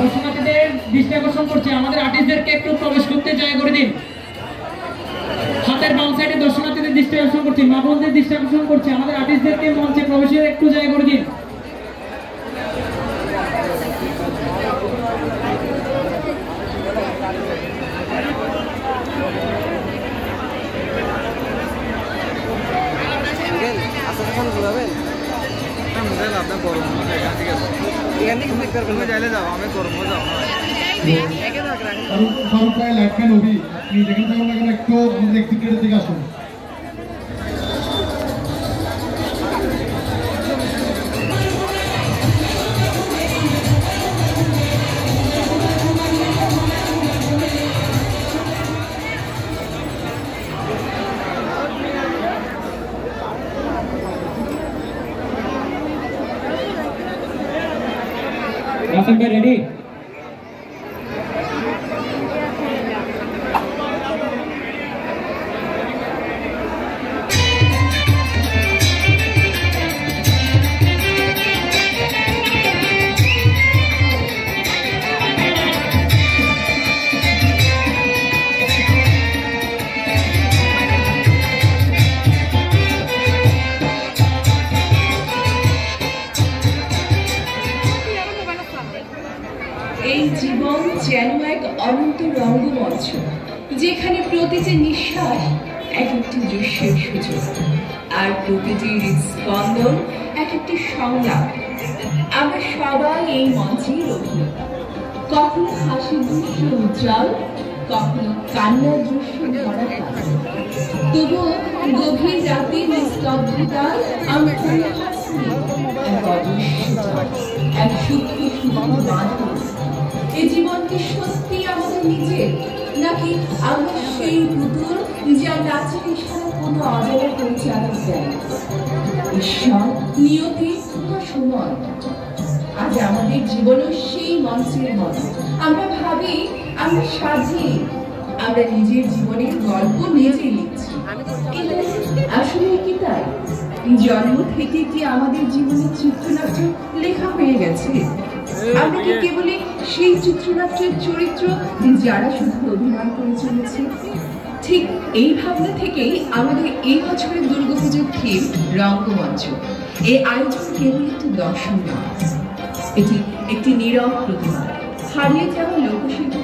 দর্শনার্থীদের দৃষ্টি আকর্ষণ করছি, আমাদের আর্টিস্টদেরকে একটু প্রবেশ করতে জায়গা করে দিন। হাতের বাম সাইডে দর্শনার্থীদের দৃষ্টি আকর্ষণ করছি, মা বোনদের দৃষ্টি আকর্ষণ করছি, আমাদের আর্টিস্টদেরকে মঞ্চে প্রবেশের একটু জায়গা করে দিন। রাসেল ভাই রেডি? এই জীবন যেন এক অনন্ত রঙ্গমঞ্চ, যেখানে প্রতিটি নিঃশ্বাস এক একটি দৃশ্যের সুযোগ, আর প্রতিটি হৃদস্পন্দন এক একটি সংলাপ। আমরা সবাই এই মঞ্চের অভিনেতা, কখনো হাসির দৃশ্য উজ্জ্বল, কখনো কান্নার দৃশ্য ভরা কালো। তবুও গভীর রাতের নিস্তব্ধতায় আমরা এক সূক্ষ্ম সূক্ষ্ম বাঁধন। এই জীবনকে সত্যি আমাদের নিজের, নাকি আমরা সেই পুতুল যা নাচের ইশারা কোনো অজানা পরিচালক দেয়? ঈশ্বর, নিয়তি বা সময়, আজ আমাদের জীবনও সেই মঞ্চের মতো। আমরা ভাবি, আমরা সাজি, আমরা নিজের জীবনের গল্প নিজেই লিখছি। আসলে কি তাই? জন্ম থেকে কি আমাদের জীবনের চিত্রনাট্য লেখা হয়ে গেছে? আমরা কি কেবলই সেই চিত্রনাট্যের চরিত্র যারা শুধু অভিনয় করে চলেছে? ঠিক এই ভাবনা থেকেই আমাদের এই বছরের দুর্গাপুজোর থিম রঙ্গমঞ্চ। এই আয়োজন কেবল একটি দর্শন নয়, এটি একটি নীরব প্রতিভা, হারিয়ে যাওয়া লোকশিল্প